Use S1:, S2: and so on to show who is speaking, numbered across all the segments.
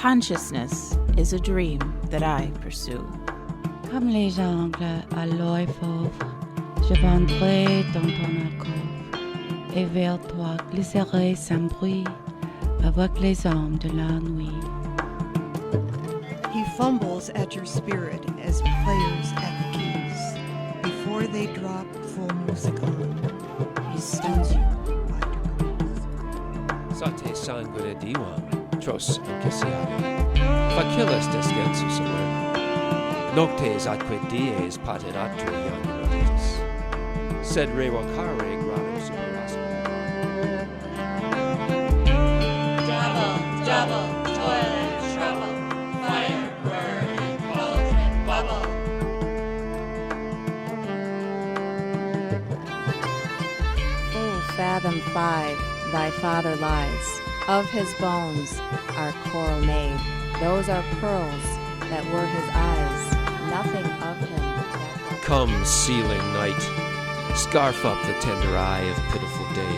S1: Consciousness is a dream that I pursue.
S2: Comme les ongles à l'œil fauve, je vendrai dans ton alcôve, et vers toi glisserai sans bruit, avec les hommes de la nuit.
S3: He fumbles at your spirit as players at the keys. Before they drop full music on, he stuns you by degrees.
S4: Sate sanguine diwan, tros ancesiare. Facilis descensus aver. Noctes atque dies pater atque ianimotis. Sed revocare gradum superasum.
S5: Double, toilet, trouble, fire, burning, cauldron, bubble.
S6: Full fathom 5, thy father lies. Of his bones are coral made. Those are pearls that were his eyes. Nothing of him that
S4: Come, sealing night, scarf up the tender eye of pitiful day.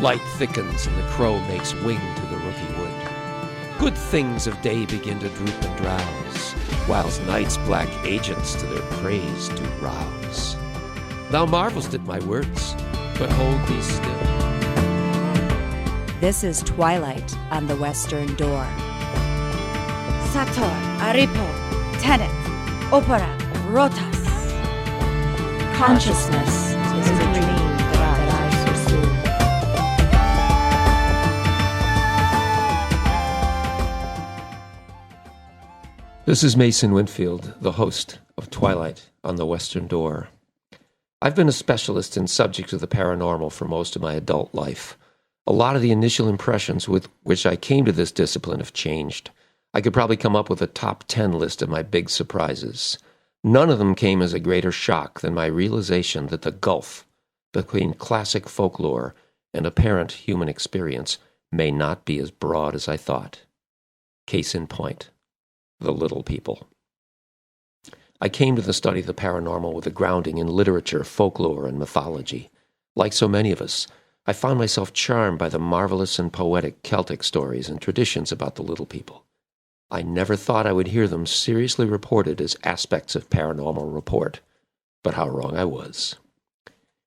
S4: Light thickens and the crow makes wing to the rooky wood. Good things of day begin to droop and drowse, whilst night's black agents to their praise do rouse. Thou marvelst at my words, but hold thee still.
S6: This is Twilight on the Western Door.
S2: Sator, Aripo, Tenet, Opera, Rotas.
S1: Consciousness is a dream that I pursue.
S4: This is Mason Winfield, the host of Twilight on the Western Door. I've been a specialist in subjects of the paranormal for most of my adult life. A lot of the initial impressions with which I came to this discipline have changed. I could probably come up with a top 10 list of my big surprises. None of them came as a greater shock than my realization that the gulf between classic folklore and apparent human experience may not be as broad as I thought. Case in point, the little people. I came to the study of the paranormal with a grounding in literature, folklore, and mythology. Like so many of us, I found myself charmed by the marvelous and poetic Celtic stories and traditions about the little people. I never thought I would hear them seriously reported as aspects of paranormal report, but how wrong I was.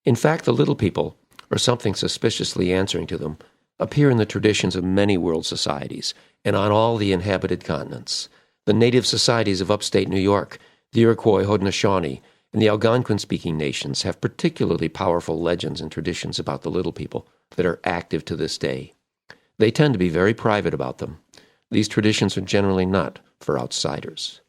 S4: In fact, the little people, or something suspiciously answering to them, appear in the traditions of many world societies and on all the inhabited continents. The native societies of upstate New York, the Iroquois Haudenosaunee, and the Algonquin-speaking nations have particularly powerful legends and traditions about the little people that are active to this day. They tend to be very private about them. These traditions are generally not for outsiders.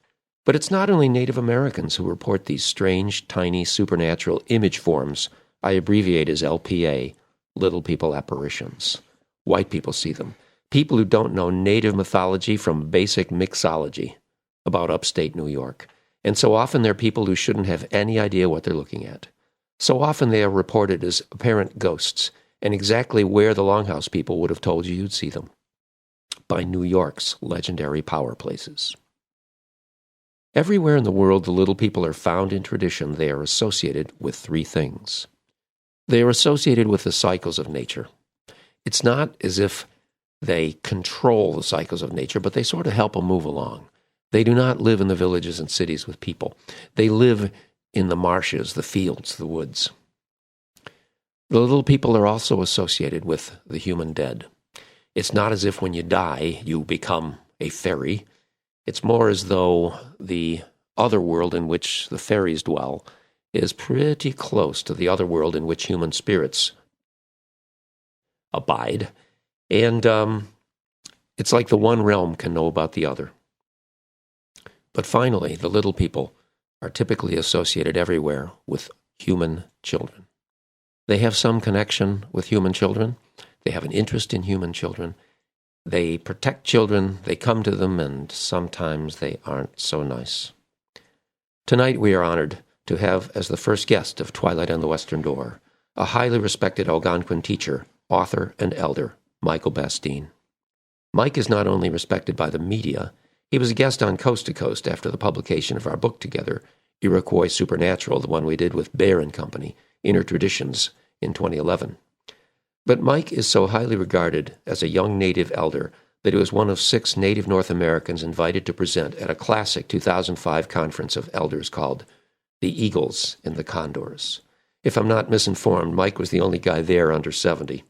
S4: But it's not only Native Americans who report these strange, tiny, supernatural image forms I abbreviate as LPA, little people apparitions. White people see them. People who don't know native mythology from basic mixology about upstate New York. And so often they're people who shouldn't have any idea what they're looking at. So often they are reported as apparent ghosts, and exactly where the Longhouse people would have told you you'd see them. By New York's legendary power places. Everywhere in the world the little people are found in tradition, they are associated with three things. They are associated with the cycles of nature. It's not as if they control the cycles of nature, but they sort of help them move along. They do not live in the villages and cities with people. They live in the marshes, the fields, the woods. The little people are also associated with the human dead. It's not as if when you die, you become a fairy. It's more as though the other world in which the fairies dwell is pretty close to the other world in which human spirits abide. And it's like the one realm can know about the other. But finally, the little people are typically associated everywhere with human children. They have some connection with human children. They have an interest in human children. They protect children. They come to them, and sometimes they aren't so nice. Tonight we are honored to have as the first guest of Twilight on the Western Door a highly respected Algonquin teacher, author, and elder, Michael Bastine. Mike is not only respected by the media, he was a guest on Coast to Coast after the publication of our book together, Iroquois Supernatural, the one we did with Bear and Company, Inner Traditions, in 2011. But Mike is so highly regarded as a young native elder that he was one of 6 Native North Americans invited to present at a classic 2005 conference of elders called The Eagles and the Condors. If I'm not misinformed, Mike was the only guy there under 70.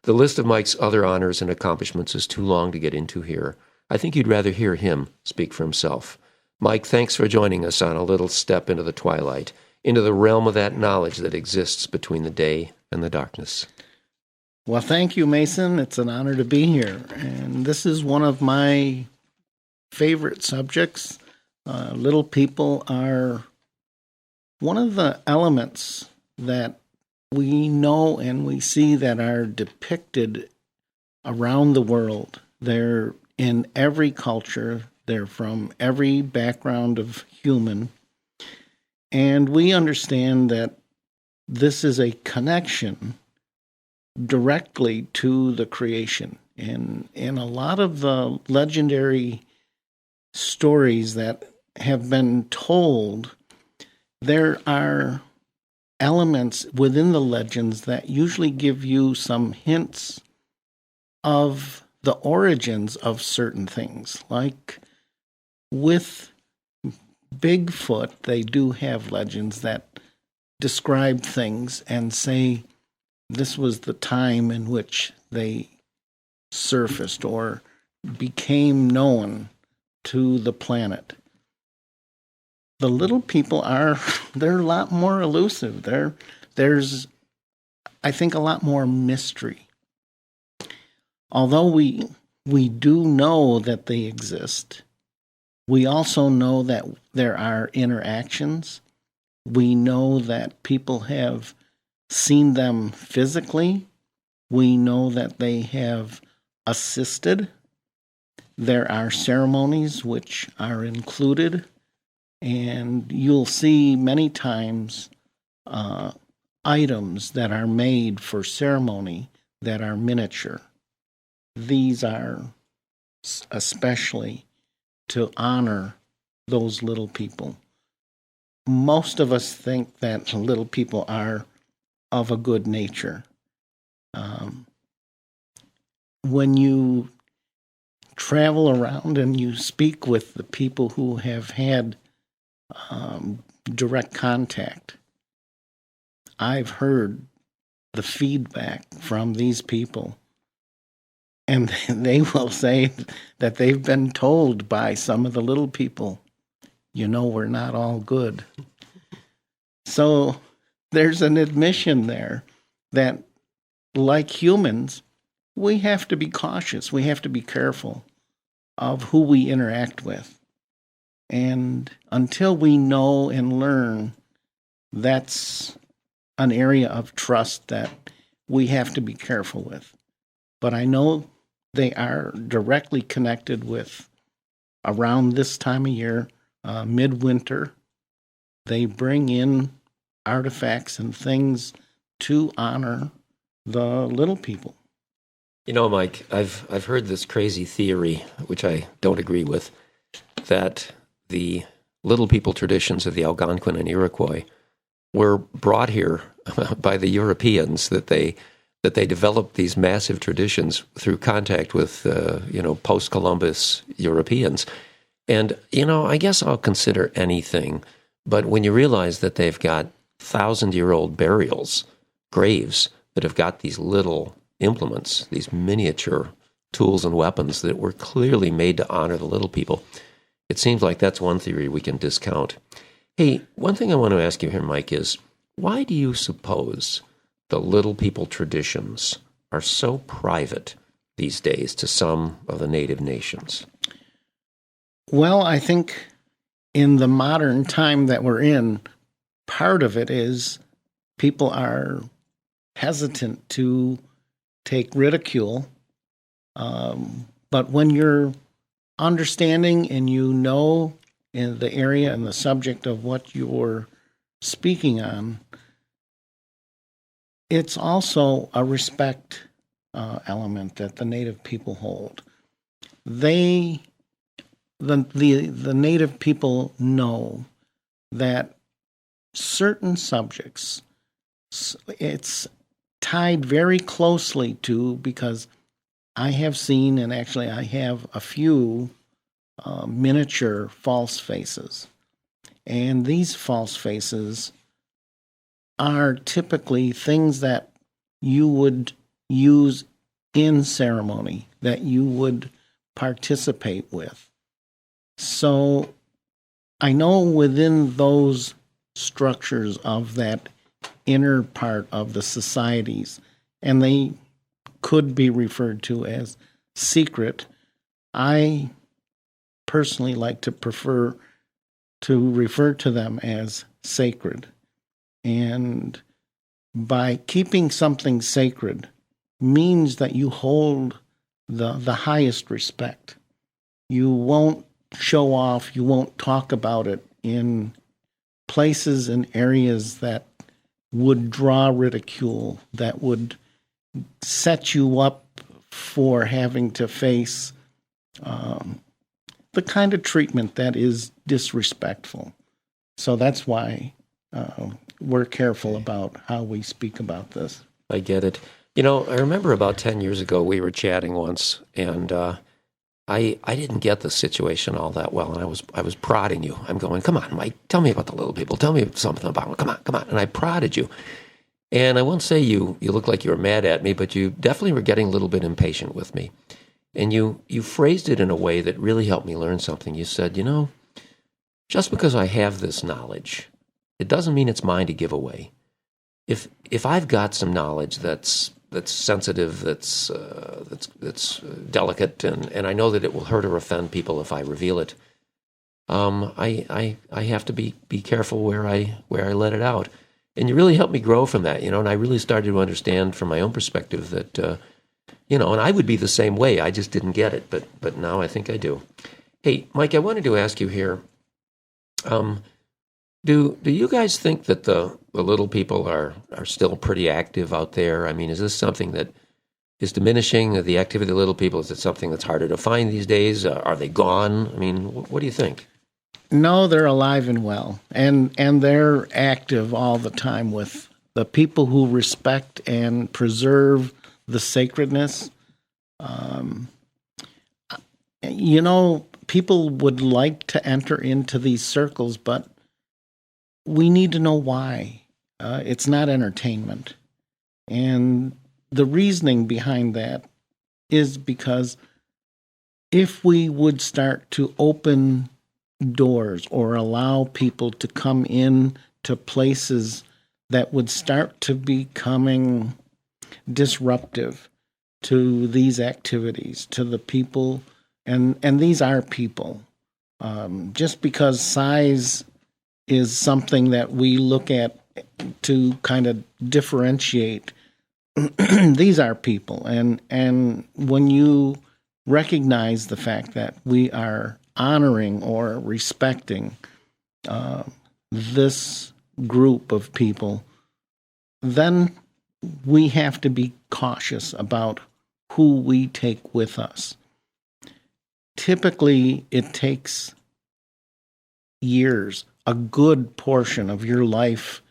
S4: The list of Mike's other honors and accomplishments is too long to get into here. I think you'd rather hear him speak for himself. Mike, thanks for joining us on a little step into the twilight, into the realm of that knowledge that exists between the day and the darkness.
S7: Well, thank you, Mason. It's an honor to be here. And this is one of my favorite subjects. Little people are one of the elements that we know and we see that are depicted around the world. They're in every culture. They're from every background of human. And we understand that this is a connection directly to the creation. And in a lot of the legendary stories that have been told, there are elements within the legends that usually give you some hints of the origins of certain things. Like with Bigfoot, they do have legends that describe things and say this was the time in which they surfaced or became known to the planet. The little people they're a lot more elusive. There's, I think, a lot more mystery. Although we do know that they exist, we also know that there are interactions. We know that people have seen them physically. We know that they have assisted. There are ceremonies which are included. And you'll see many times items that are made for ceremony that are miniature. These are especially to honor those little people. Most of us think that little people are of a good nature. When you travel around and you speak with the people who have had direct contact, I've heard the feedback from these people, and they will say that they've been told by some of the little people, we're not all good. So there's an admission there that, like humans, we have to be cautious. We have to be careful of who we interact with. And until we know and learn, that's an area of trust that we have to be careful with. But I know they are directly connected with around this time of year, midwinter. They bring in artifacts and things to honor the little people.
S4: Mike, I've heard this crazy theory, which I don't agree with, that the little people traditions of the Algonquin and Iroquois were brought here by the Europeans, that they developed these massive traditions through contact with, post-Columbus Europeans. And, I guess I'll consider anything, but when you realize that they've got 1,000-year-old burials, graves, that have got these little implements, these miniature tools and weapons that were clearly made to honor the little people, it seems like that's one theory we can discount. Hey, one thing I want to ask you here, Mike, is why do you suppose the little people traditions are so private these days to some of the native nations?
S7: Well, I think in the modern time that we're in, part of it is people are hesitant to take ridicule. But when you're understanding and in the area and the subject of what you're speaking on, it's also a respect element that the native people hold. The native people know that certain subjects, it's tied very closely to, because I have seen, and actually I have a few miniature false faces. And these false faces are typically things that you would use in ceremony, that you would participate with. So I know within those structures of that inner part of the societies, and they could be referred to as secret, I personally like to prefer to refer to them as sacred. And by keeping something sacred means that you hold the highest respect. You won't show off, you won't talk about it in places and areas that would draw ridicule, that would set you up for having to face the kind of treatment that is disrespectful. So that's why we're careful about how we speak about this.
S4: I get it. You know, I remember about 10 years ago we were chatting once, and I didn't get the situation all that well, and I was prodding you. I'm going, come on, Mike, tell me about the little people. Tell me something about them. Come on. And I prodded you. And I won't say you looked like you were mad at me, but you definitely were getting a little bit impatient with me. And you phrased it in a way that really helped me learn something. You said, you know, just because I have this knowledge, it doesn't mean it's mine to give away. If I've got some knowledge that's sensitive, that's delicate, and I know that it will hurt or offend people if I reveal it, I have to be careful where I let it out. And you really helped me grow from that, you know. And I really started to understand from my own perspective that, you know, and I would be the same way. I just didn't get it, but now I think I do. Hey, Mike, I wanted to ask you here. Do you guys think that the little people are still pretty active out there? I mean, is this something that is diminishing, the activity of the little people? Is it something that's harder to find these days? Are they gone? I mean, what do you think?
S7: No, they're alive and well, and they're active all the time with the people who respect and preserve the sacredness. You know, people would like to enter into these circles, but we need to know why. It's not entertainment. And the reasoning behind that is because if we would start to open doors or allow people to come in to places that would start to becoming disruptive to these activities, to the people, and these are people. Just because size is something that we look at to kind of differentiate, these are people. And when you recognize the fact that we are honoring or respecting this group of people, then we have to be cautious about who we take with us. Typically, it takes years, a good portion of your life,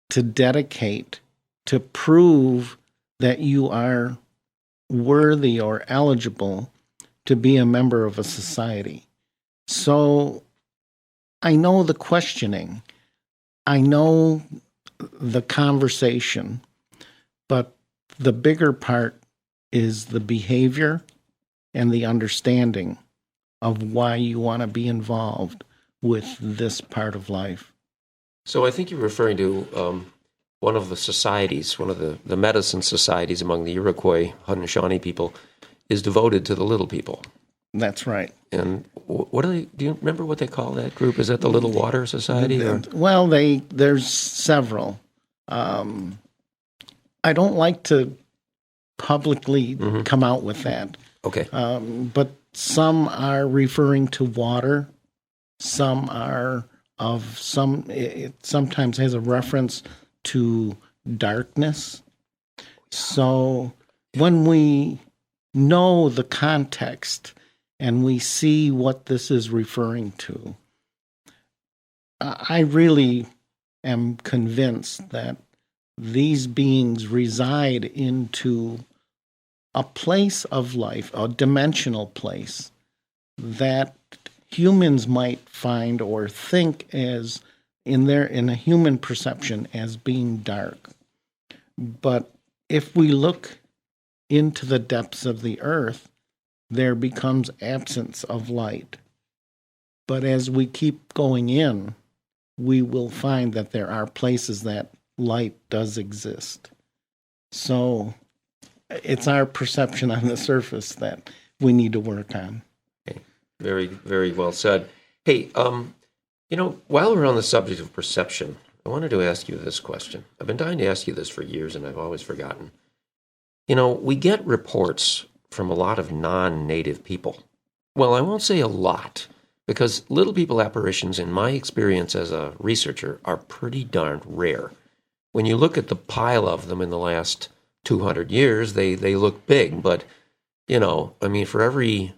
S7: to dedicate to prove that you are worthy or eligible to be a member of a society. So I know the questioning, I know the conversation, but the bigger part is the behavior and the understanding of why you want to be involved with this part of life.
S4: So I think you're referring to one of the societies, one of the medicine societies among the Iroquois Haudenosaunee people is devoted to the little people.
S7: That's right.
S4: And what do you remember what they call that group? Is that the Little Water Society? Or?
S7: Well, there's several. I don't like to publicly come out with that.
S4: Okay.
S7: But some are referring to water. Some are it sometimes has a reference to darkness. So when we know the context and we see what this is referring to, I really am convinced that these beings reside into a place of life, a dimensional place that humans might find or think as in a human perception as being dark. But if we look into the depths of the earth, there becomes absence of light. But as we keep going in, we will find that there are places that light does exist. So it's our perception on the surface that we need to work on.
S4: Okay. Very, very well said. Hey, while we're on the subject of perception, I wanted to ask you this question. I've been dying to ask you this for years, and I've always forgotten. We get reports from a lot of non-native people. Well, I won't say a lot, because little people apparitions, in my experience as a researcher, are pretty darn rare. When you look at the pile of them in the last 200 years, they look big, but, for every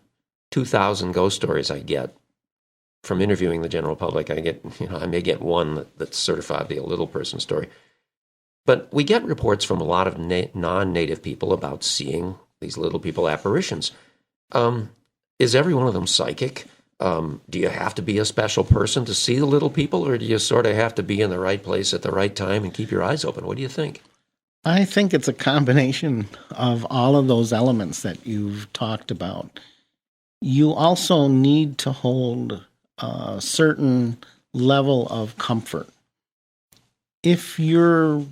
S4: 2,000 ghost stories I get from interviewing the general public, I may get one that's certified to be a little person story. But we get reports from a lot of non-native people about seeing these little people apparitions. Is every one of them psychic? Do you have to be a special person to see the little people, or do you sort of have to be in the right place at the right time and keep your eyes open? What do you think?
S7: I think it's a combination of all of those elements that you've talked about. You also need to hold a certain level of comfort. If you're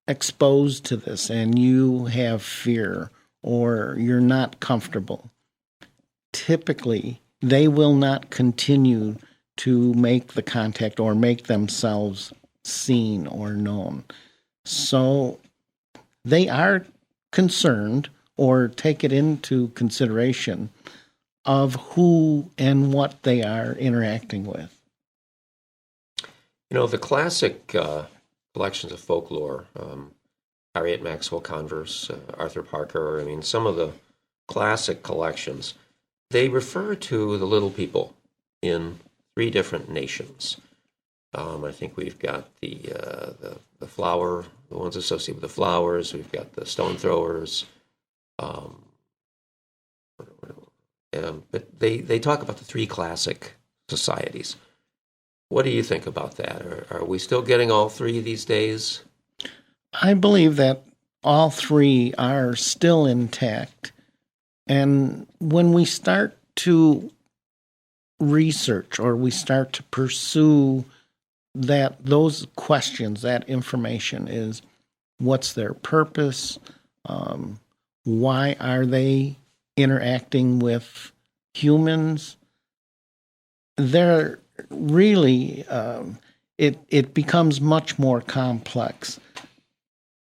S7: exposed to this and you have fear or you're not comfortable, typically they will not continue to make the contact or make themselves seen or known. So they are concerned or take it into consideration of who and what they are interacting with.
S4: The classic collections of folklore, Harriet Maxwell Converse, Arthur Parker, some of the classic collections, they refer to the little people in 3 different nations. I think we've got the flower, the ones associated with the flowers. We've got the stone throwers. But they talk about the 3 classic societies. What do you think about that? Are we still getting all 3 these days?
S7: I believe that all 3 are still intact. And when we start to research or we start to pursue those questions, that information is, what's their purpose? Why are they interacting with humans? They're really, it becomes much more complex.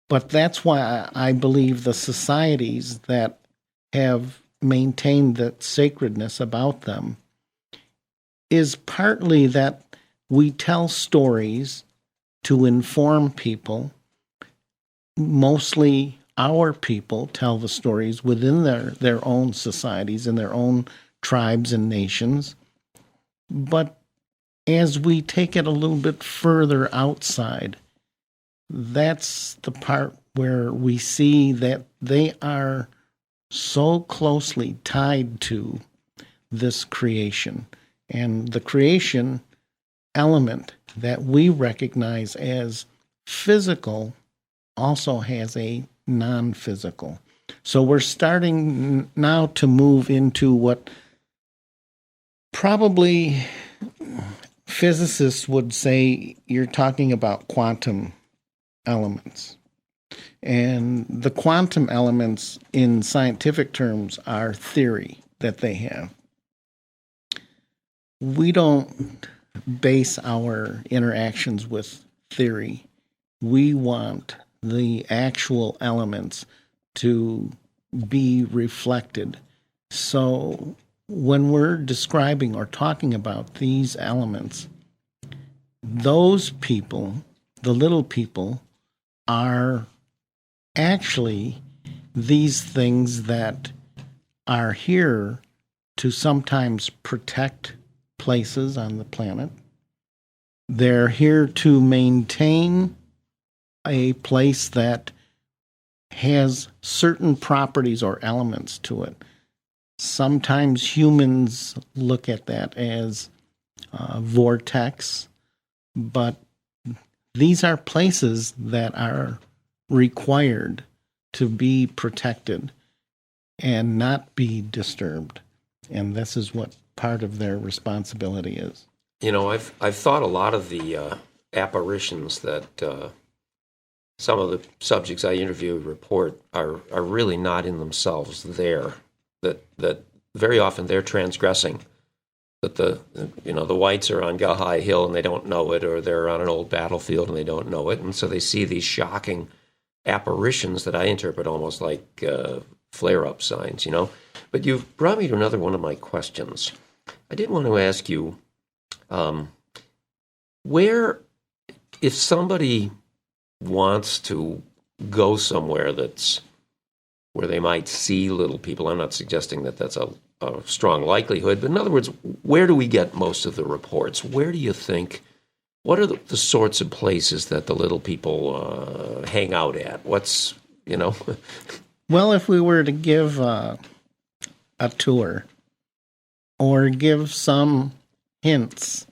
S7: But that's why I believe the societies that have maintained that sacredness about them is partly that we tell stories to inform people. Mostly our people tell the stories within their own societies and their own tribes and nations. But as we take it a little bit further outside, that's the part where we see that they are so closely tied to this creation. And the creation element that we recognize as physical also has a non-physical. So we're starting now to move into what probably physicists would say you're talking about quantum elements. And the quantum elements in scientific terms are theory that they have. We don't base our interactions with theory. We want the actual elements to be reflected. So when we're describing or talking about these elements, those people, the little people, are actually these things that are here to sometimes protect places on the planet. They're here to maintain a place that has certain properties or elements to it. Sometimes humans look at that as vortex, but these are places that are required to be protected and not be disturbed. And this is what part of their responsibility is.
S4: You know, I've thought a lot of the apparitions that some of the subjects I interview report are really not in themselves there. That very often they're transgressing. That the whites are on Galhai Hill and they don't know it, or they're on an old battlefield and they don't know it, and so they see these shocking apparitions that I interpret almost like flare-up signs, you know. But you've brought me to another one of my questions. I did want to ask you, where, if somebody wants to go somewhere that's where they might see little people, I'm not suggesting that that's a strong likelihood, but in other words, where do we get most of the reports? Where do you think, what are the sorts of places that the little people hang out at? What's, you know?
S7: Well, if we were to give a tour or give some hints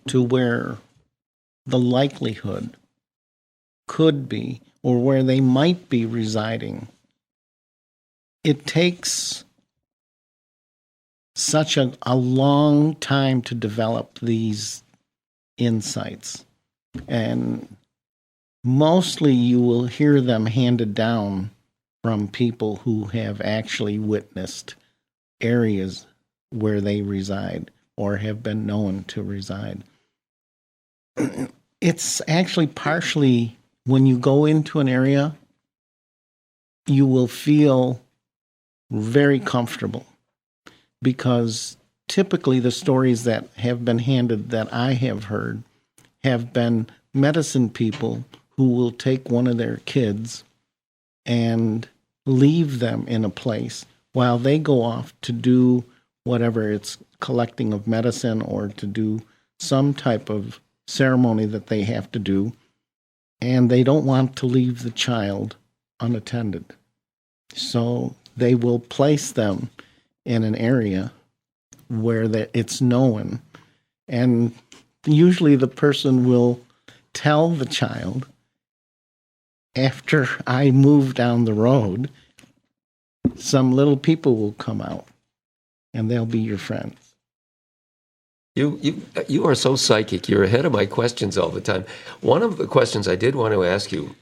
S7: to where the likelihood could be or where they might be residing, it takes such a long time to develop these insights. And mostly you will hear them handed down from people who have actually witnessed areas where they reside or have been known to reside. It's actually partially when you go into an area, you will feel very comfortable, because typically the stories that have been handed that I have heard have been medicine people who will take one of their kids and leave them in a place while they go off to do whatever, it's collecting of medicine or to do some type of ceremony that they have to do, and they don't want to leave the child unattended. So they will place them in an area where it's known, and usually the person will tell the child, after I move down the road, some little people will come out and they'll be your friends.
S4: You are so psychic. You're ahead of my questions all the time. One of the questions I did want to ask you,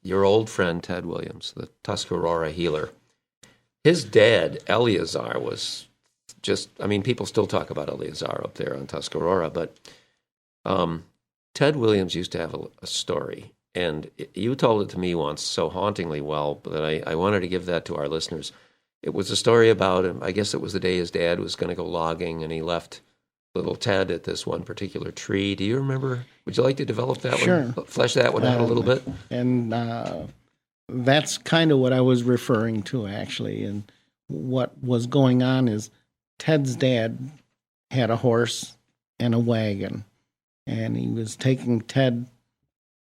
S4: your old friend Ted Williams, the Tuscarora healer, his dad, Eleazar, was just, I mean, people still talk about Eleazar up there on Tuscarora, but Ted Williams used to have a story, and you told it to me once so hauntingly well that I wanted to give that to our listeners. It was a story about him. I guess it was the day his dad was going to go logging, and he left little Ted at this one particular tree. Do you remember? Would you like to develop that
S7: Sure.
S4: one? Flesh that one out a little bit?
S7: And that's kind of what I was referring to, actually. And what was going on is Ted's dad had a horse and a wagon, and he was taking Ted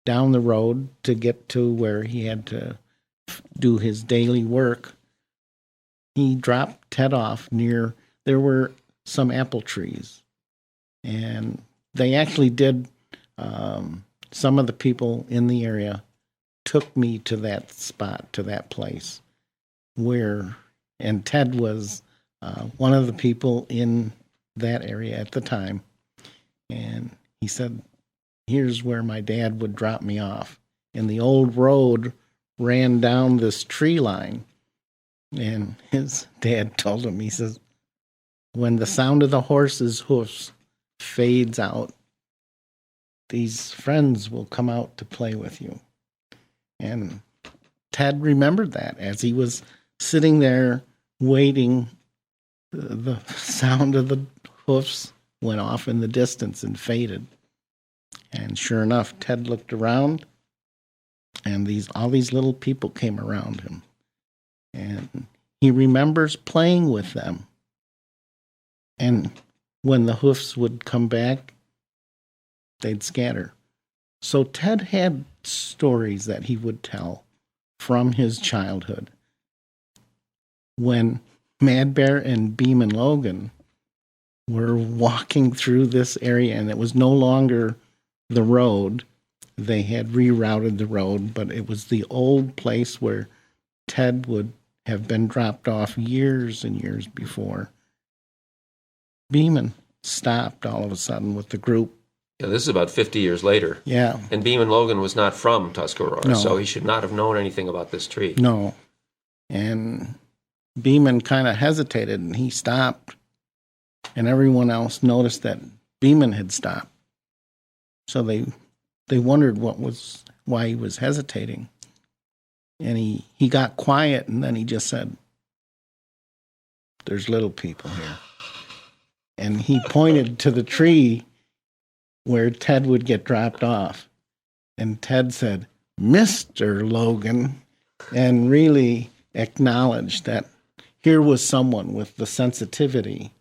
S7: down the road to get to where he had to do his daily work. He dropped Ted off near, there were some apple trees. And they actually did, some of the people in the area took me to that spot, to that place where, and Ted was one of the people in that area at the time. And he said, here's where my dad would drop me off. And the old road ran down this tree line. And his dad told him, he says, when the sound of the horse's hoofs fades out, these friends will come out to play with you. And Ted remembered that as he was sitting there waiting. The sound of the hoofs went off in the distance and faded. And sure enough, Ted looked around, and all these little people came around him. And he remembers playing with them. And when the hoofs would come back, they'd scatter. So Ted had stories that he would tell from his childhood. When Mad Bear and Beam and Logan were walking through this area, and it was no longer the road. They had rerouted the road, but it was the old place where Ted would have been dropped off years and years before. Beeman stopped all of a sudden with the group.
S4: Yeah, this is about 50 years later.
S7: Yeah.
S4: And Beeman Logan was not from Tuscarora,
S7: No.
S4: so he should not have known anything about this tree.
S7: No. And Beeman kind of hesitated, and he stopped. And everyone else noticed that Beeman had stopped. So they wondered why he was hesitating. And he got quiet, and then he just said, "There's little people here." And he pointed to the tree where Ted would get dropped off. And Ted said, "Mr. Logan," and really acknowledged that here was someone with the sensitivity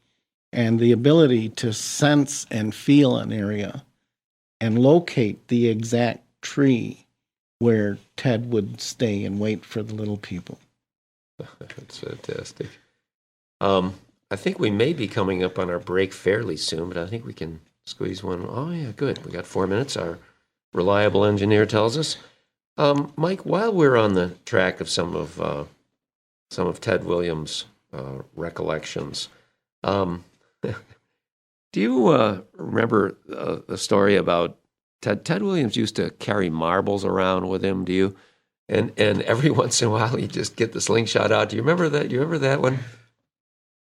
S7: and the ability to sense and feel an area and locate the exact tree where Ted would stay and wait for the little people.
S4: That's fantastic. I think we may be coming up on our break fairly soon, but I think we can squeeze one. Oh, yeah, good. We got 4 minutes, our reliable engineer tells us. Mike, while we're on the track of some of Ted Williams' recollections, do you remember the story about Ted Williams used to carry marbles around with him? Do you? And every once in a while he'd just get the slingshot out. Do you remember that? Do you remember that one?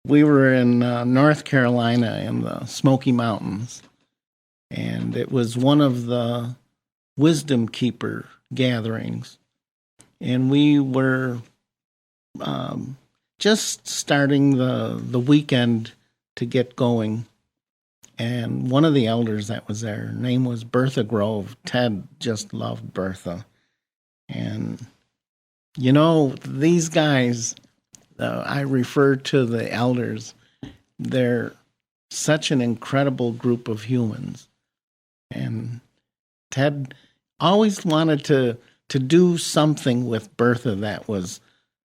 S7: We were in North Carolina in the Smoky Mountains, and it was one of the Wisdom Keeper gatherings. And we were just starting the weekend to get going. And one of the elders that was there, her name was Bertha Grove. Ted just loved Bertha. And, you know, these guys, I refer to the elders, they're such an incredible group of humans. And Ted always wanted to do something with Bertha that was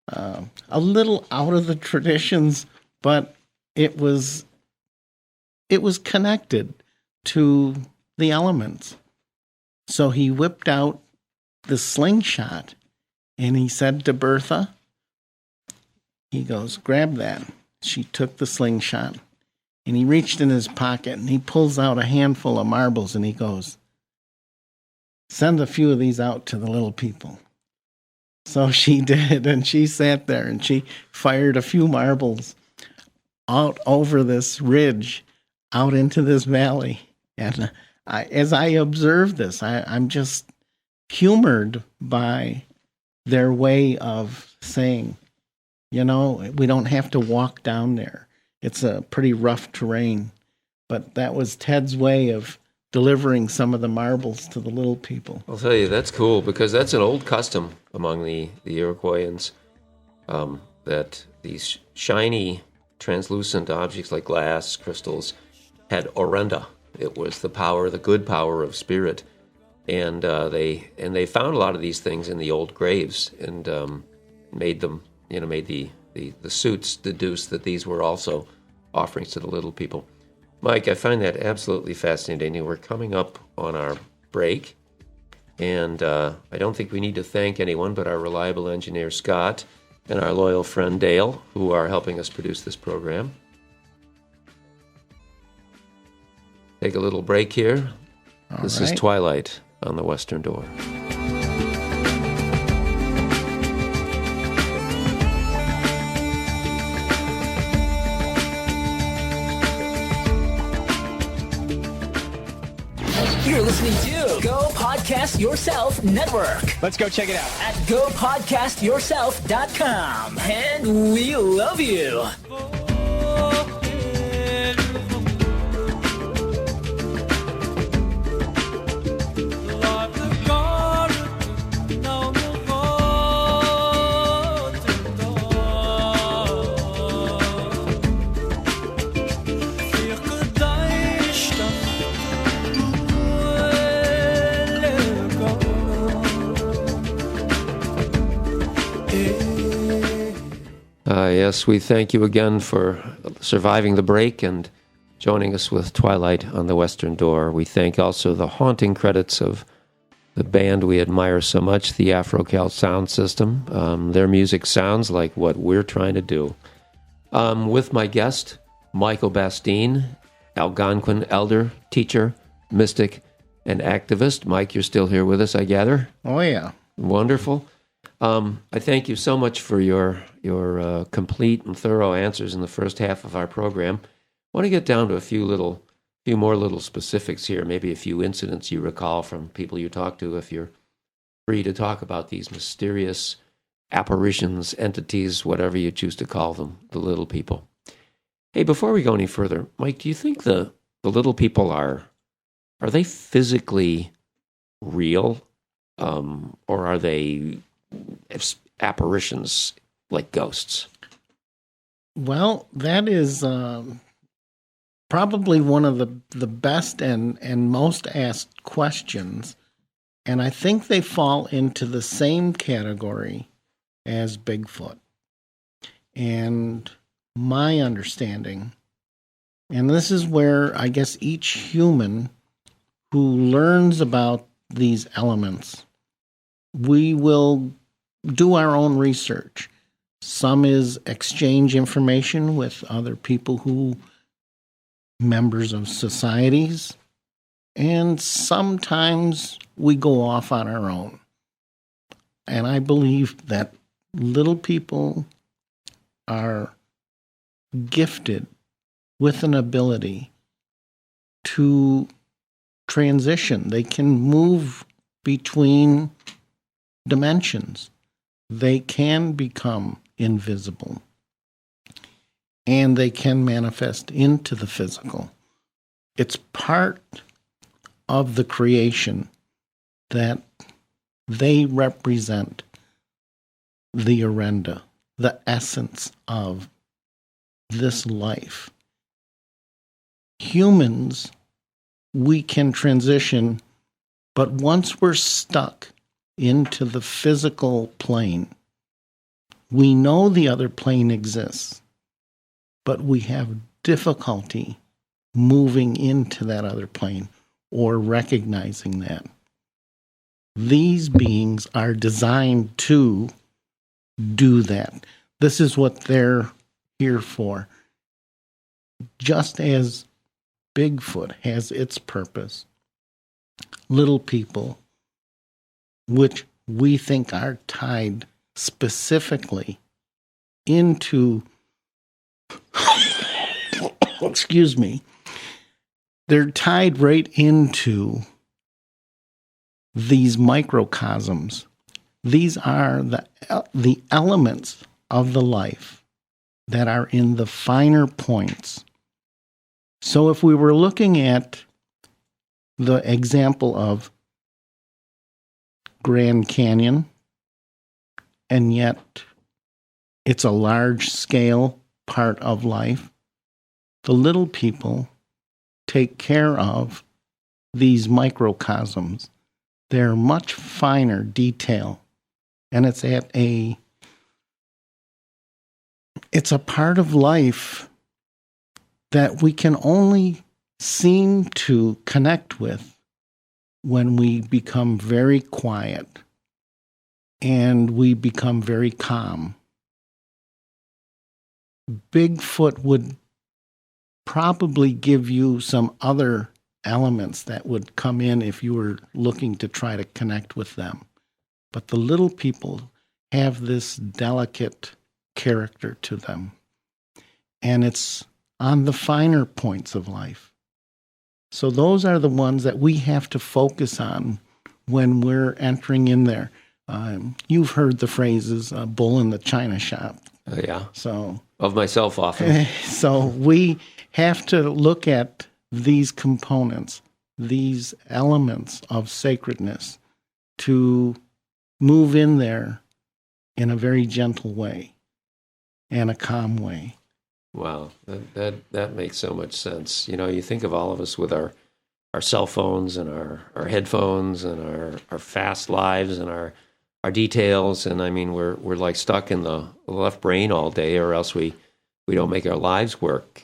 S7: a little out of the traditions, but it was connected to the elements. So he whipped out the slingshot and he said to Bertha, he goes, "Grab that." She took the slingshot and he reached in his pocket and he pulls out a handful of marbles and he goes, "Send a few of these out to the little people." So she did, and she sat there and she fired a few marbles out over this ridge, out into this valley. And as I observed this, I'm just humored by their way of saying, you know, we don't have to walk down there. It's a pretty rough terrain. But that was Ted's way of delivering some of the marbles to the little people.
S4: I'll tell you, that's cool, because that's an old custom among the Iroquoians, that these shiny, translucent objects like glass, crystals, had orenda. It was the power, the good power of spirit. And they found a lot of these things in the old graves and made them, made the suits deduce that these were also offerings to the little people. Mike, I find that absolutely fascinating. We're coming up on our break, and I don't think we need to thank anyone but our reliable engineer, Scott, and our loyal friend, Dale, who are helping us produce this program. Take a little break here. This is Twilight on the Western Door.
S8: You're listening to Go Podcast Yourself Network.
S9: Let's go check it out
S8: at gopodcastyourself.com. And we love you.
S4: Yes, we thank you again for surviving the break and joining us with Twilight on the Western Door. We thank also the haunting credits of the band we admire so much, the Afro-Cal Sound System. Their music sounds like what we're trying to do. With my guest, Michael Bastine, Algonquin elder, teacher, mystic, and activist. Mike, you're still here with us, I gather?
S7: Oh, yeah.
S4: Wonderful. I thank you so much for your complete and thorough answers in the first half of our program. I want to get down to a few more little specifics here, maybe a few incidents you recall from people you talk to, if you're free to talk about these mysterious apparitions, entities, whatever you choose to call them, the little people. Hey, before we go any further, Mike, do you think the little people are they physically real, or are they apparitions like ghosts?
S7: Well, that is probably one of the best and most asked questions, and I think they fall into the same category as Bigfoot. And my understanding, and this is where I guess each human who learns about these elements, we will do our own research. Some is exchange information with other people members of societies, and sometimes we go off on our own. And I believe that little people are gifted with an ability to transition. They can move between dimensions. They can become invisible. And they can manifest into the physical. It's part of the creation that they represent the orenda, the essence of this life. Humans, we can transition, but once we're stuck into the physical plane, we know the other plane exists, but we have difficulty moving into that other plane or recognizing that. These beings are designed to do that. This is what they're here for. Just as Bigfoot has its purpose, little people, which we think are tied specifically into excuse me, they're tied right into these microcosms. These are the elements of the life that are in the finer points. So if we were looking at the example of Grand Canyon, and yet it's a large scale part of life, the little people take care of these microcosms. They're much finer detail, and it's a part of life that we can only seem to connect with when we become very quiet and we become very calm. Bigfoot would probably give you some other elements that would come in if you were looking to try to connect with them. But the little people have this delicate character to them. And it's on the finer points of life. So those are the ones that we have to focus on when we're entering in there. You've heard the phrases, bull in the china shop.
S4: Yeah.
S7: So
S4: of myself often.
S7: So we have to look at these components, these elements of sacredness, to move in there in a very gentle way and a calm way.
S4: Wow, that makes so much sense. You know, you think of all of us with our cell phones and our headphones and our fast lives and our our details, and I mean we're like stuck in the left brain all day, or else we don't make our lives work.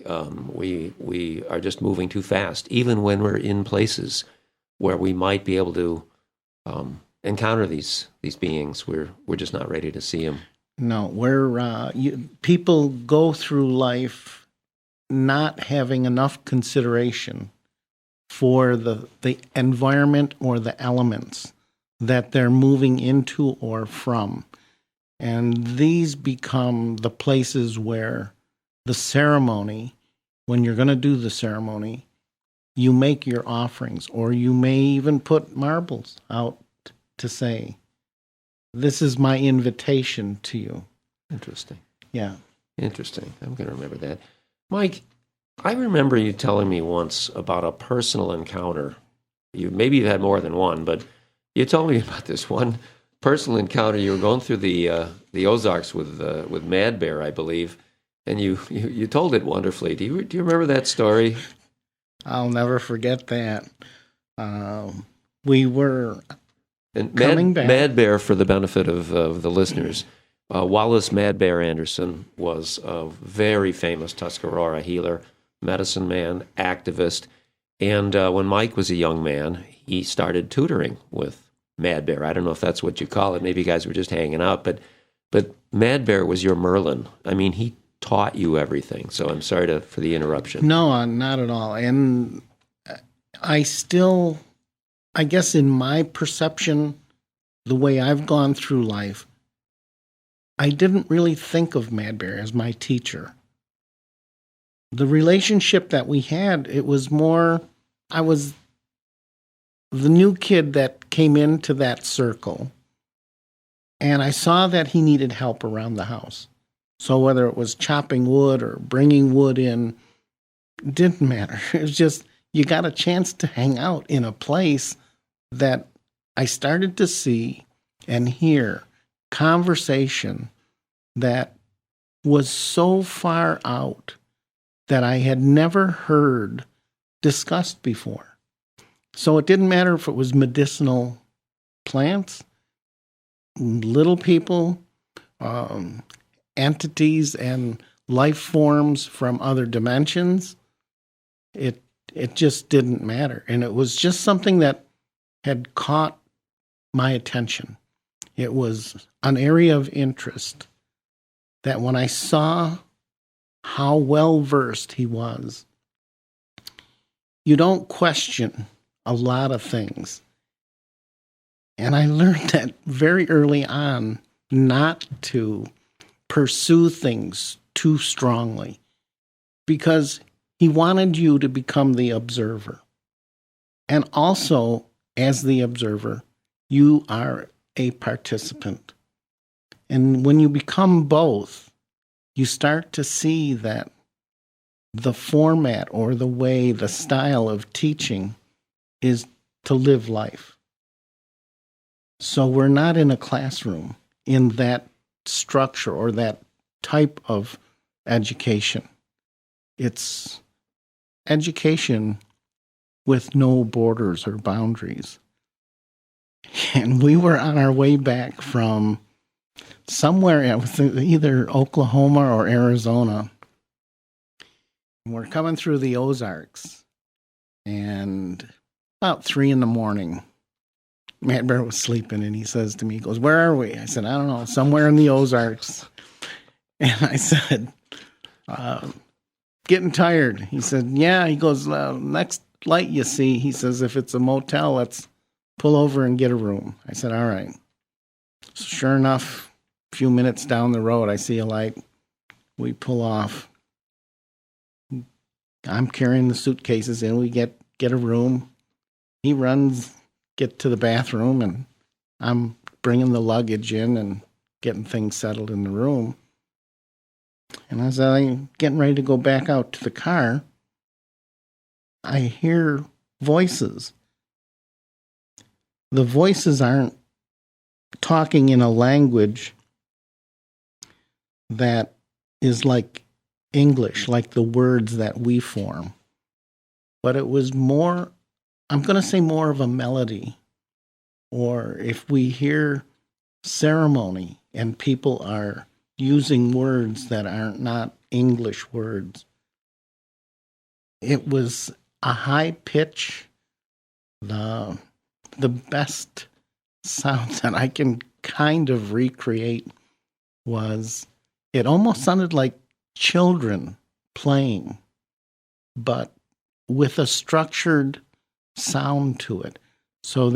S4: We are just moving too fast, even when we're in places where we might be able to encounter these beings. We're just not ready to see them.
S7: No, people go through life not having enough consideration for the environment or the elements that they're moving into or from. And these become the places where the ceremony, when you're going to do the ceremony, you make your offerings, or you may even put marbles out to say, this is my invitation to you.
S4: Interesting.
S7: Yeah.
S4: Interesting. I'm going to remember that. Mike, I remember you telling me once about a personal encounter. Maybe you've had more than one, but you told me about this one personal encounter. You were going through the Ozarks with Mad Bear, I believe, and you told it wonderfully. Do you remember that story?
S7: I'll never forget that. We were
S4: and
S7: coming back.
S4: Mad Bear, for the benefit of the listeners, Wallace Mad Bear Anderson was a very famous Tuscarora healer, medicine man, activist. And when Mike was a young man, he started tutoring with Mad Bear. I don't know if that's what you call it. Maybe you guys were just hanging out. But Mad Bear was your Merlin. I mean, he taught you everything. So I'm sorry for the interruption.
S7: No, not at all. And I guess in my perception, the way I've gone through life, I didn't really think of Mad Bear as my teacher. The relationship that we had, it was more, I was the new kid that came into that circle, and I saw that he needed help around the house. So whether it was chopping wood or bringing wood in, it didn't matter. It was just, you got a chance to hang out in a place that I started to see and hear conversation that was so far out that I had never heard discussed before. So it didn't matter if it was medicinal plants, little people, entities and life forms from other dimensions. It just didn't matter. And it was just something that had caught my attention. It was an area of interest that when I saw how well versed he was, you don't question a lot of things. And I learned that very early on not to pursue things too strongly, because he wanted you to become the observer. And also, as the observer, you are a participant. And when you become both, you start to see that the format or the way, the style of teaching is to live life. So we're not in a classroom in that structure or that type of education. It's education with no borders or boundaries. And we were on our way back from somewhere, either Oklahoma or Arizona. And we're coming through the Ozarks. And about 3 a.m, Mad Bear was sleeping, and he says to me, he goes, "Where are we?" I said, "I don't know, somewhere in the Ozarks." And I said, "Getting tired." He said, "Yeah." He goes, "Next light you see," he says, "if it's a motel, let's pull over and get a room." I said, "All right." So sure enough, a few minutes down the road, I see a light. We pull off. I'm carrying the suitcases in. We get a room. He runs, get to the bathroom, and I'm bringing the luggage in and getting things settled in the room. And as I'm getting ready to go back out to the car, I hear voices. The voices aren't talking in a language that is like English, like the words that we form. But it was more, I'm going to say more of a melody. Or if we hear ceremony and people are using words that are not English words. It was a high pitch, the best sound that I can kind of recreate was it almost sounded like children playing, but with a structured sound to it. So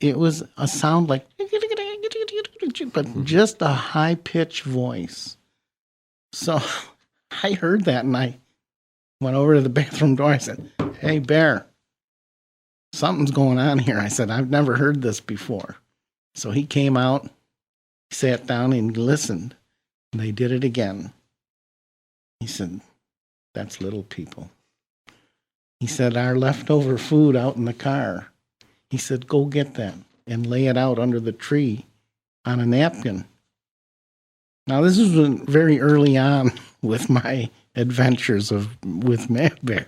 S7: it was a sound like, but just a high pitched voice. So I heard that and I went over to the bathroom door. I said, "Hey, Bear, something's going on here." I said, "I've never heard this before." So he came out, sat down and listened. And they did it again. He said, "That's little people." He said, "Our leftover food out in the car." He said, "Go get that and lay it out under the tree on a napkin." Now, this was very early on with my adventures with Mad Bear.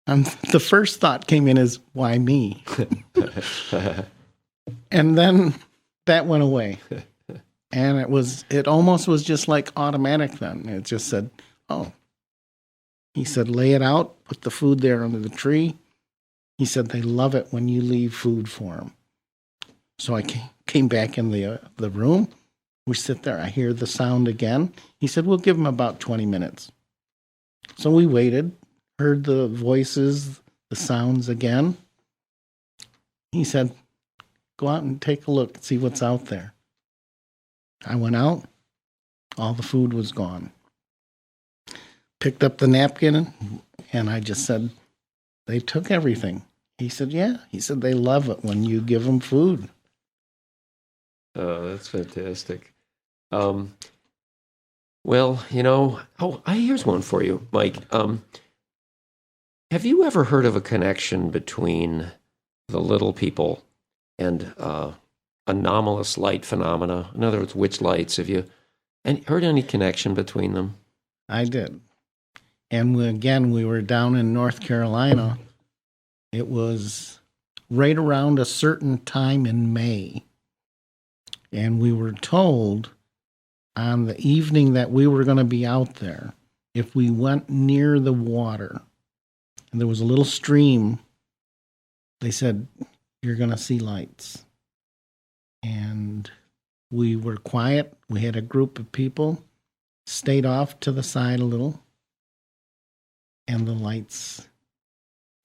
S7: And the first thought came in is, why me? And then that went away. And it almost was just like automatic then. It just said, oh. He said, lay it out, put the food there under the tree. He said, they love it when you leave food for them. So I came back in the room. We sit there. I hear the sound again. He said, we'll give them about 20 minutes. So we waited, heard the voices, the sounds again. He said, go out and take a look and see what's out there. I went out. All the food was gone. Picked up the napkin, and I just said, they took everything. He said, yeah. He said, they love it when you give them food.
S4: Oh, that's fantastic. Well, here's one for you, Mike. Have you ever heard of a connection between the little people and anomalous light phenomena? In other words, witch lights. Have you heard any connection between them?
S7: I did. And we were down in North Carolina. It was right around a certain time in May. And we were told on the evening that we were going to be out there, if we went near the water, and there was a little stream, they said, you're going to see lights. And we were quiet. We had a group of people, stayed off to the side a little, and the lights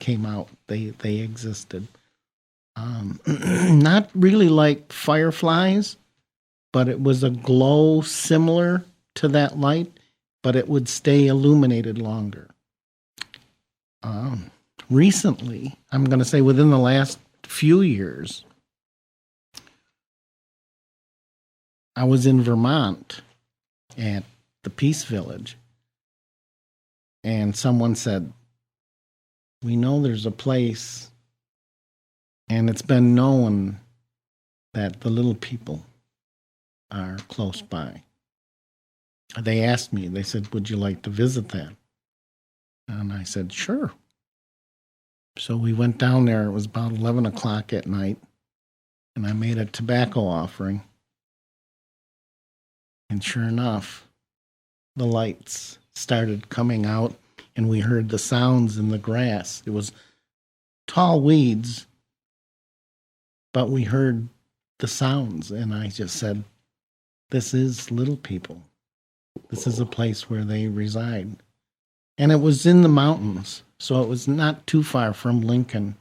S7: came out. They existed. Not really like fireflies, but it was a glow similar to that light, but it would stay illuminated longer. Recently, I'm going to say within the last few years, I was in Vermont at the Peace Village, and someone said, we know there's a place, and it's been known that the little people are close by. They asked me, they said, would you like to visit that? And I said, sure. So we went down there. It was about 11 o'clock at night, and I made a tobacco offering. And sure enough, the lights started coming out, and we heard the sounds in the grass. It was tall weeds, but we heard the sounds, and I just said, this is little people. This is a place where they reside. And it was in the mountains, so it was not too far from Lincoln.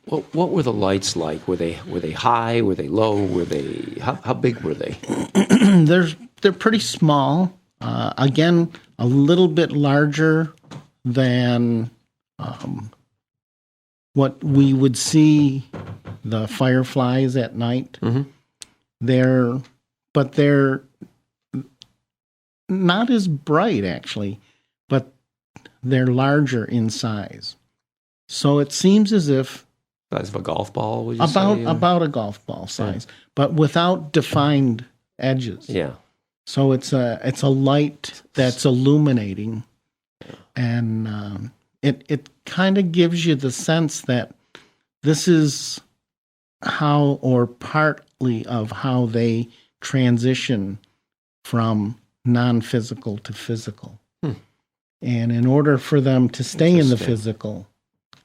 S4: What were the lights like? Were they high? Were they low? Were they how big were they?
S7: They're pretty small. Again, a little bit larger than what we would see the fireflies at night. Mm-hmm. They're not as bright actually, but they're larger in size. So it seems as if
S4: size of a golf ball, would you say?
S7: About a golf ball size, but without defined edges.
S4: Yeah.
S7: So it's a light that's illuminating, and it kind of gives you the sense that this is how, or partly of how they transition from non-physical to physical. And in order for them to stay in the physical,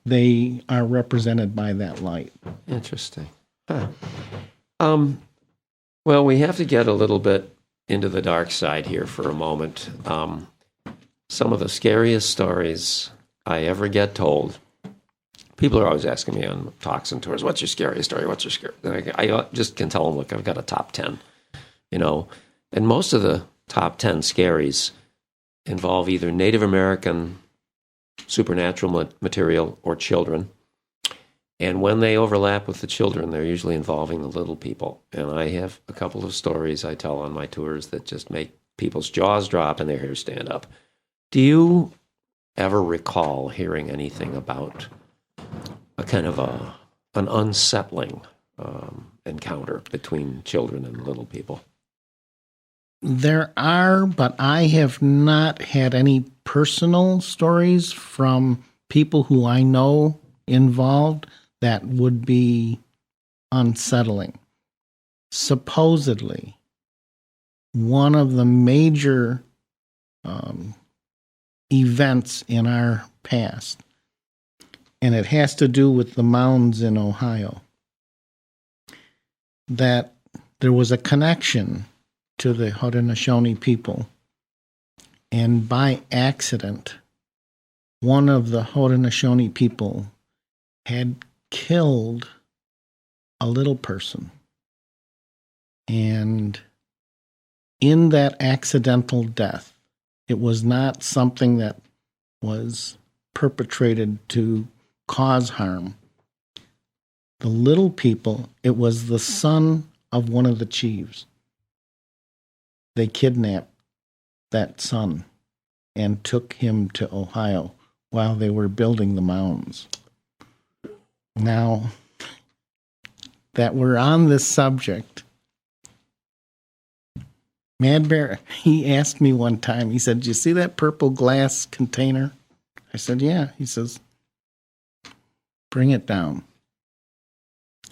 S7: they are represented by that light.
S4: Interesting. Huh. Well, we have to get a little bit into the dark side here for a moment. Some of the scariest stories I ever get told, people are always asking me on talks and tours, what's your scariest story? What's your scary? I just can tell them, look, I've got a top 10, and most of the top 10 scaries involve either Native American supernatural material or children. And when they overlap with the children, they're usually involving the little people. And I have a couple of stories I tell on my tours that just make people's jaws drop and their hair stand up. Do you ever recall hearing anything about a kind of an unsettling encounter between children and little people?
S7: There are, but I have not had any personal stories from people who I know involved that would be unsettling. Supposedly, one of the major events in our past, and it has to do with the mounds in Ohio, that there was a connection to the Haudenosaunee people, and by accident, one of the Haudenosaunee people had killed a little person. And in that accidental death, it was not something that was perpetrated to cause harm. The little people, it was the son of one of the chiefs. They kidnapped that son and took him to Ohio while they were building the mounds. Now, that we're on this subject, Mad Bear, he asked me one time, he said, "Do you see that purple glass container?" I said, "Yeah." He says, "Bring it down."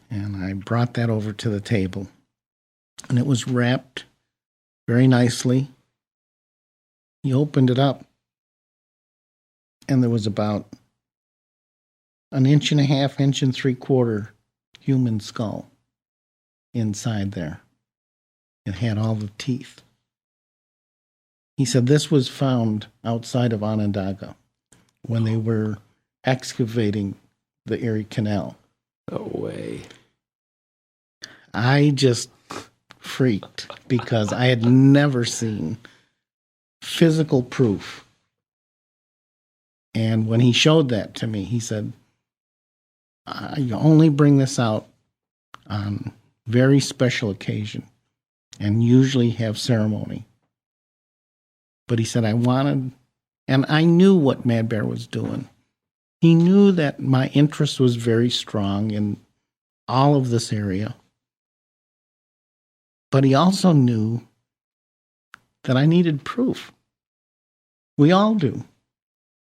S7: And I brought that over to the table. And it was wrapped very nicely. He opened it up, and there was about an 1.5 inches, 1.75 human skull inside there. It had all the teeth. He said this was found outside of Onondaga when they were excavating the Erie Canal.
S4: No way.
S7: I just freaked because I had never seen physical proof. And when he showed that to me, he said, "I only bring this out on very special occasion and usually have ceremony." But he said, I wanted, and I knew what Mad Bear was doing. He knew that my interest was very strong in all of this area. But he also knew that I needed proof. We all do.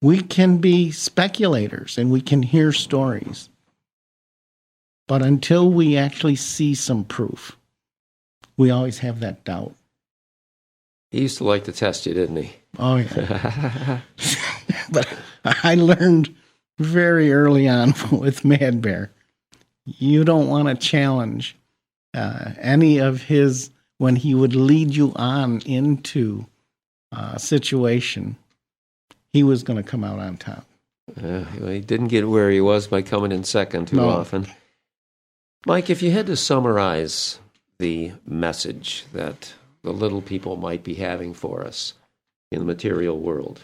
S7: We can be speculators and we can hear stories. But until we actually see some proof, we always have that doubt.
S4: He used to like to test you, didn't he?
S7: Oh, yeah. But I learned very early on with Mad Bear, you don't want to challenge any of his, when he would lead you on into a situation, he was going to come out on top.
S4: He didn't get where he was by coming in second too often. Mike, if you had to summarize the message that the little people might be having for us in the material world,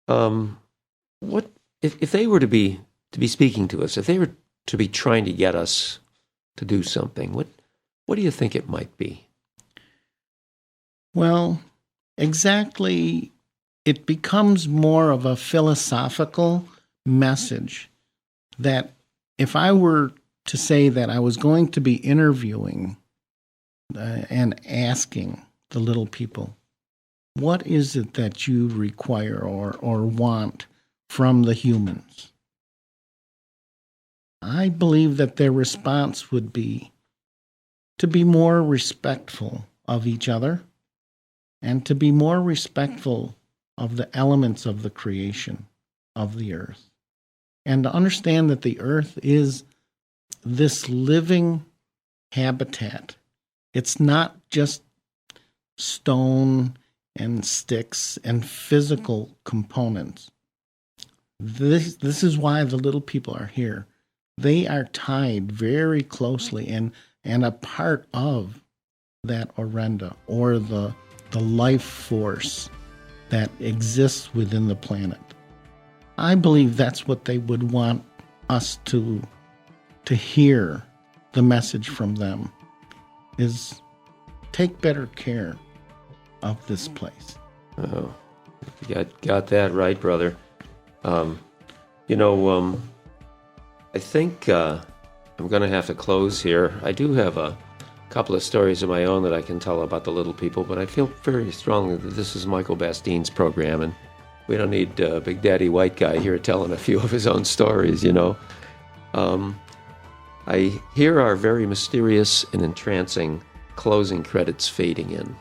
S4: what if they were to be speaking to us, if they were to be trying to get us to do something, what do you think it might be?
S7: Well, exactly, it becomes more of a philosophical message that if I were to say that I was going to be interviewing and asking the little people, what is it that you require or want from the humans? I believe that their response would be to be more respectful of each other and to be more respectful of the elements of the creation of the earth. And to understand that the earth is this living habitat. It's not just stone and sticks and physical components. This is why the little people are here. They are tied very closely and a part of that orenda, or the life force that exists within the planet. I believe that's what they would want us to hear. The message from them is take better care of this place.
S4: Oh, you got that right, brother. I think I'm going to have to close here. I do have a couple of stories of my own that I can tell about the little people, but I feel very strongly that this is Michael Bastine's program, and we don't need Big Daddy White Guy here telling a few of his own stories, I hear our very mysterious and entrancing closing credits fading in.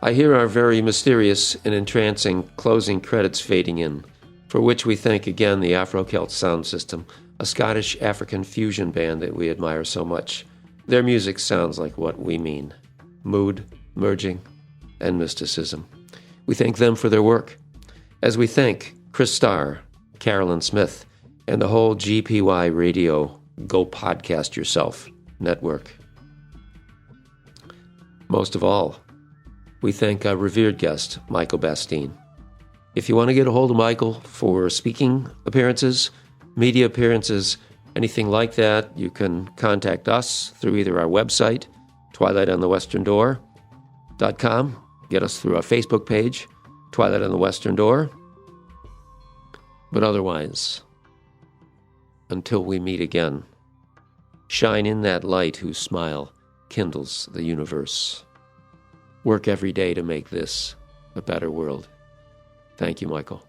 S4: I hear our very mysterious and entrancing closing credits fading in, for which we thank again the Afro-Celt Sound System, a Scottish African fusion band that we admire so much. Their music sounds like what we mean: mood, merging, and mysticism. We thank them for their work, as we thank Chris Starr, Carolyn Smith, and the whole GPY Radio Go Podcast Yourself network. Most of all, we thank our revered guest, Michael Bastine. If you want to get a hold of Michael for speaking appearances, media appearances, anything like that, you can contact us through either our website, twilightonthewesterndoor.com, get us through our Facebook page, Twilight on the Western Door. But otherwise, until we meet again, shine in that light whose smile kindles the universe. Work every day to make this a better world. Thank you, Michael.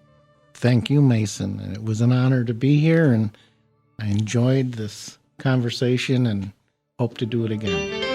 S7: Thank you, Mason. It was an honor to be here, and I enjoyed this conversation and hope to do it again.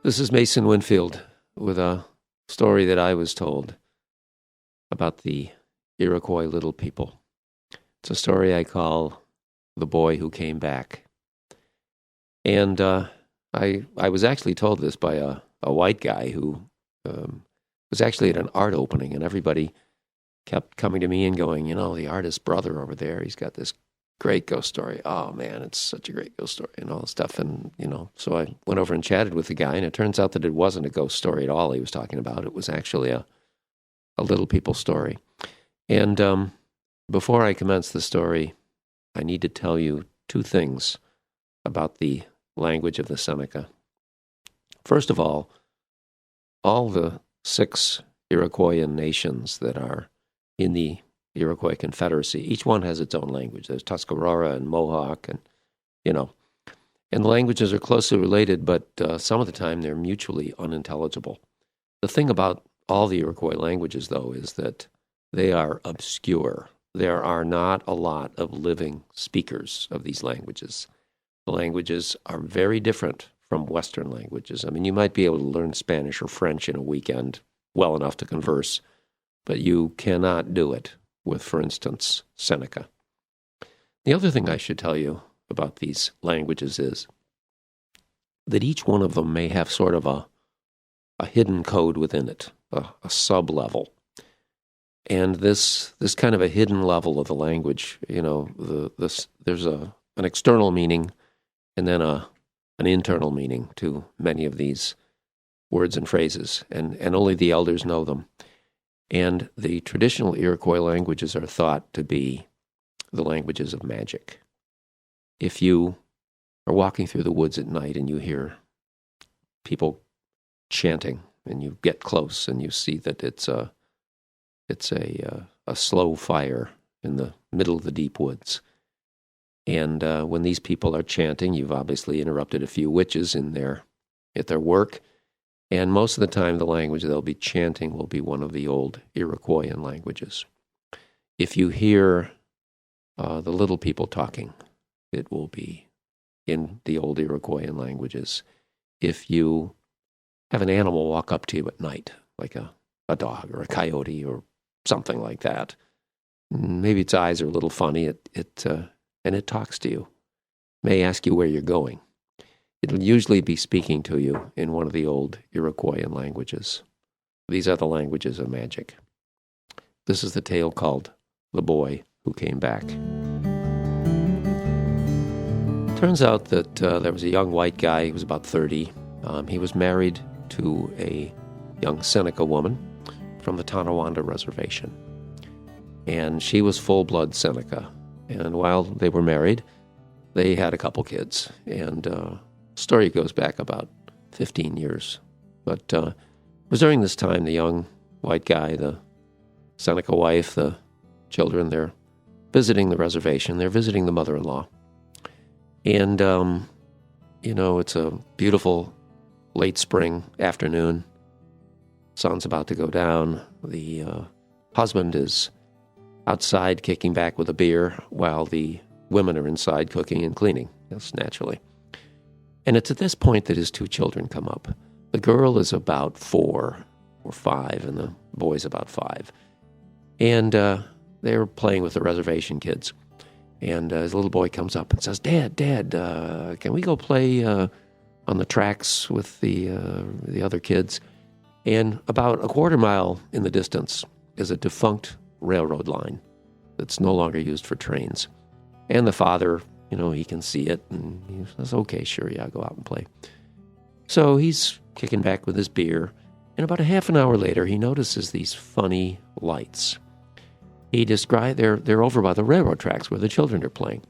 S4: This is Mason Winfield with a story that I was told about the Iroquois little people. It's a story I call The Boy Who Came Back. And I was actually told this by a white guy who was actually at an art opening, and everybody kept coming to me and going, the artist's brother over there, he's got this great ghost story. Oh, man, it's such a great ghost story and all this stuff. And, so I went over and chatted with the guy, and it turns out that it wasn't a ghost story at all he was talking about. It was actually a little people story. And Before I commence the story, I need to tell you two things about the language of the Seneca. First of all the 6 Iroquoian nations that are in the Iroquois Confederacy, each one has its own language. There's Tuscarora and Mohawk, and the languages are closely related, but some of the time they're mutually unintelligible. The thing about all the Iroquois languages, though, is that they are obscure. There are not a lot of living speakers of these languages. The languages are very different from Western languages. I mean, you might be able to learn Spanish or French in a weekend well enough to converse, but you cannot do it with, for instance, Seneca. The other thing I should tell you about these languages is that each one of them may have sort of a hidden code within it, a sub-level. And this kind of a hidden level of the language, there's an external meaning and then an internal meaning to many of these words and phrases, and only the elders know them. And the traditional Iroquois languages are thought to be the languages of magic. If you are walking through the woods at night and you hear people chanting, and you get close and you see that it's a slow fire in the middle of the deep woods. And when these people are chanting, you've obviously interrupted a few witches at their work. And most of the time, the language they'll be chanting will be one of the old Iroquoian languages. If you hear the little people talking, it will be in the old Iroquoian languages. If you have an animal walk up to you at night, like a dog or a coyote or something like that, maybe its eyes are a little funny, and it talks to you, may ask you where you're going. It'll usually be speaking to you in one of the old Iroquoian languages. These are the languages of magic. This is the tale called The Boy Who Came Back. Turns out that there was a young white guy. He was about 30. He was married to a young Seneca woman from the Tonawanda Reservation. And she was full-blood Seneca. And while they were married, they had a couple kids. And the story goes back about 15 years. But it was during this time the young white guy, the Seneca wife, the children, they're visiting the reservation. They're visiting the mother-in-law. And, it's a beautiful late spring afternoon. Sun's about to go down. The husband is outside kicking back with a beer while the women are inside cooking and cleaning, yes, naturally. And it's at this point that his 2 children come up. The girl is about 4 or 5, and the boy's about 5. And they're playing with the reservation kids. And his little boy comes up and says, Dad, can we go play on the tracks with the other kids? And about a quarter mile in the distance is a defunct railroad line that's no longer used for trains. And the father, he can see it, and he says, okay, sure, yeah, go out and play. So he's kicking back with his beer, and about a half an hour later, he notices these funny lights. He described, they're over by the railroad tracks where the children are playing.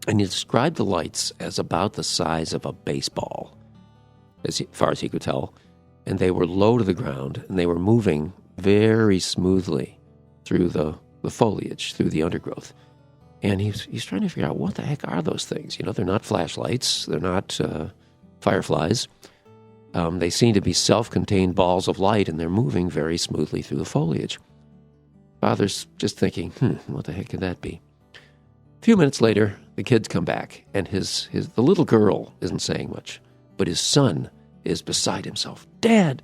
S4: And he described the lights as about the size of a baseball, as far as he could tell. And they were low to the ground, and they were moving very smoothly through the foliage, through the undergrowth. And he's trying to figure out, what the heck are those things? They're not flashlights. They're not fireflies. They seem to be self-contained balls of light, and they're moving very smoothly through the foliage. Father's just thinking, what the heck could that be? A few minutes later, the kids come back, and the little girl isn't saying much, but his son is beside himself. Dad,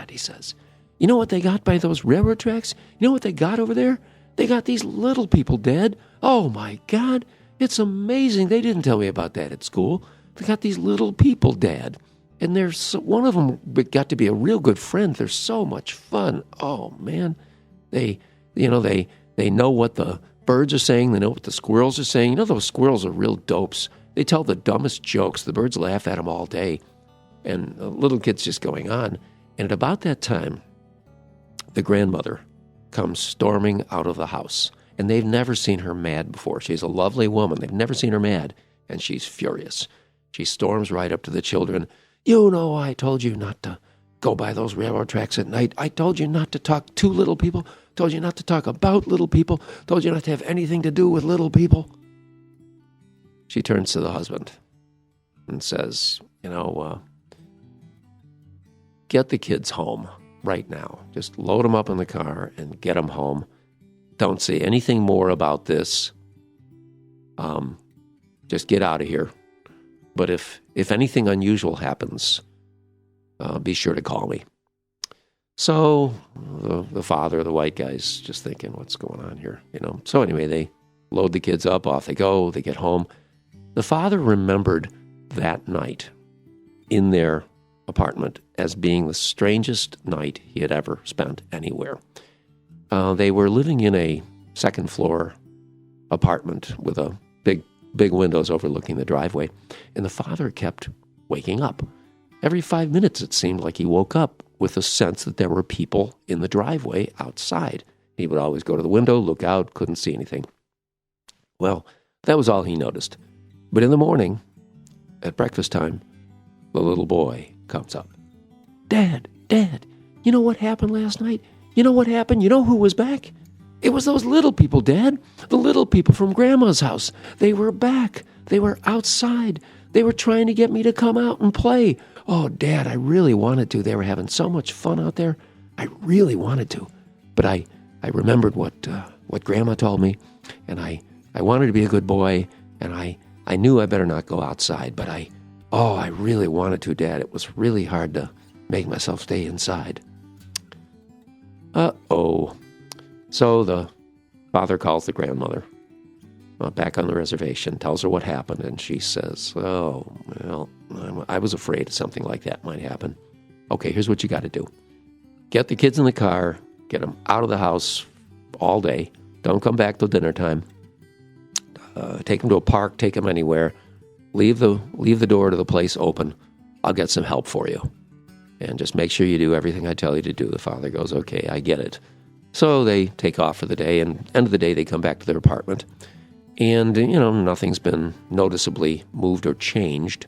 S4: he says, you know what they got by those railroad tracks? You know what they got over there? They got these little people, Dad. Oh, my God, it's amazing. They didn't tell me about that at school. They got these little people, Dad. And one of them got to be a real good friend. They're so much fun. Oh, man. They know what the birds are saying. They know what the squirrels are saying. Those squirrels are real dopes. They tell the dumbest jokes. The birds laugh at them all day. And the little kid's just going on. And at about that time, the grandmother comes storming out of the house. And they've never seen her mad before. She's a lovely woman. They've never seen her mad, and she's furious. She storms right up to the children. You know, I told you not to go by those railroad tracks at night. I told you not to talk to little people. Told you not to talk about little people. Told you not to have anything to do with little people. She turns to the husband and says, get the kids home right now. Just load them up in the car and get them home. Don't say anything more about this. Just get out of here. But if anything unusual happens, be sure to call me. So the father, the white guy's just thinking, what's going on here? So anyway, they load the kids up, off they go, they get home. The father remembered that night in their apartment as being the strangest night he had ever spent anywhere. They were living in a second-floor apartment with a big windows overlooking the driveway, and the father kept waking up. Every 5 minutes, it seemed like he woke up with a sense that there were people in the driveway outside. He would always go to the window, look out, couldn't see anything. Well, that was all he noticed. But in the morning, at breakfast time, the little boy comes up. Dad, you know what happened last night? You know what happened? You know who was back? It was those little people, Dad. The little people from Grandma's house. They were back. They were outside. They were trying to get me to come out and play. Oh, Dad, I really wanted to. They were having so much fun out there. I really wanted to. But I remembered what Grandma told me, and I wanted to be a good boy, and I knew I better not go outside, but I really wanted to, Dad. It was really hard to make myself stay inside. Uh-oh. So the father calls the grandmother back on the reservation, tells her what happened, and she says, oh, well, I was afraid something like that might happen. Okay, here's what you got to do. Get the kids in the car, get them out of the house all day. Don't come back till dinner time. Take them to a park, take them anywhere. Leave the door to the place open. I'll get some help for you. And just make sure you do everything I tell you to do. The father goes, okay, I get it. So they take off for the day, and end of the day they come back to their apartment. And, nothing's been noticeably moved or changed,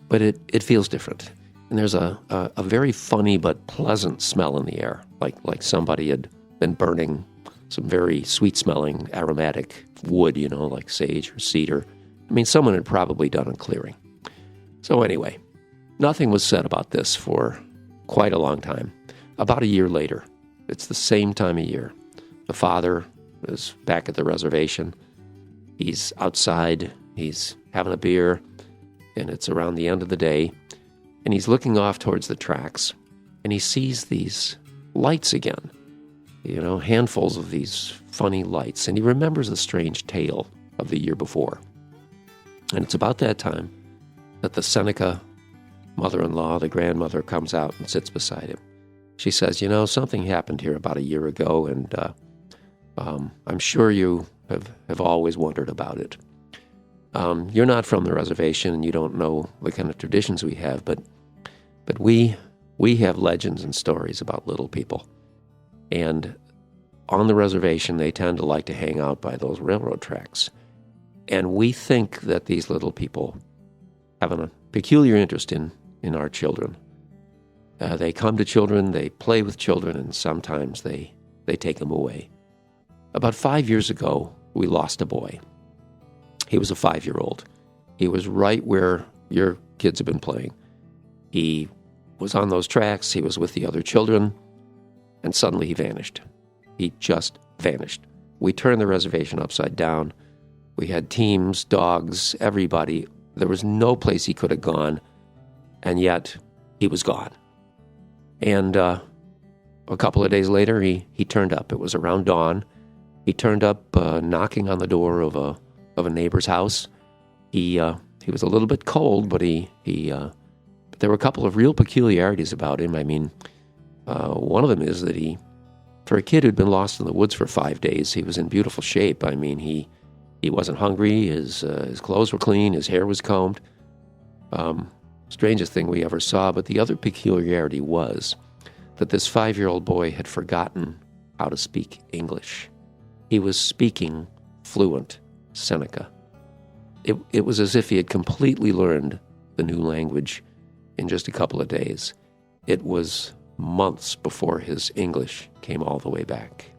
S4: but it feels different. And there's a very funny but pleasant smell in the air, like somebody had been burning some very sweet-smelling aromatic wood, like sage or cedar. I mean, someone had probably done a clearing. So anyway, nothing was said about this for quite a long time. About a year later, it's the same time of year. The father is back at the reservation. He's outside. He's having a beer, and it's around the end of the day. And he's looking off towards the tracks, and he sees these lights again. Handfuls of these funny lights. And he remembers the strange tale of the year before. And it's about that time that the Seneca mother-in-law, the grandmother, comes out and sits beside him. She says, something happened here about a year ago, and I'm sure you have always wondered about it. You're not from the reservation, and you don't know the kind of traditions we have, but we have legends and stories about little people. And on the reservation, they tend to like to hang out by those railroad tracks. And we think that these little people have a peculiar interest in our children. They come to children, they play with children, and sometimes they take them away. About 5 years ago, we lost a boy. He was a 5-year-old. He was right where your kids have been playing. He was on those tracks, he was with the other children, and suddenly he vanished. He just vanished. We turned the reservation upside down. We had teams, dogs, everybody. There was no place he could have gone, and yet he was gone. And a couple of days later, he turned up. It was around dawn. He turned up knocking on the door of a neighbor's house. He was a little bit cold, but there were a couple of real peculiarities about him. I mean, one of them is that for a kid who'd been lost in the woods for 5 days, he was in beautiful shape. I mean, he wasn't hungry. His clothes were clean. His hair was combed. Strangest thing we ever saw. But the other peculiarity was that this 5-year-old boy had forgotten how to speak English. he was speaking fluent Seneca. It was as if he had completely learned the new language in just a couple of days. It was months before his English came all the way back.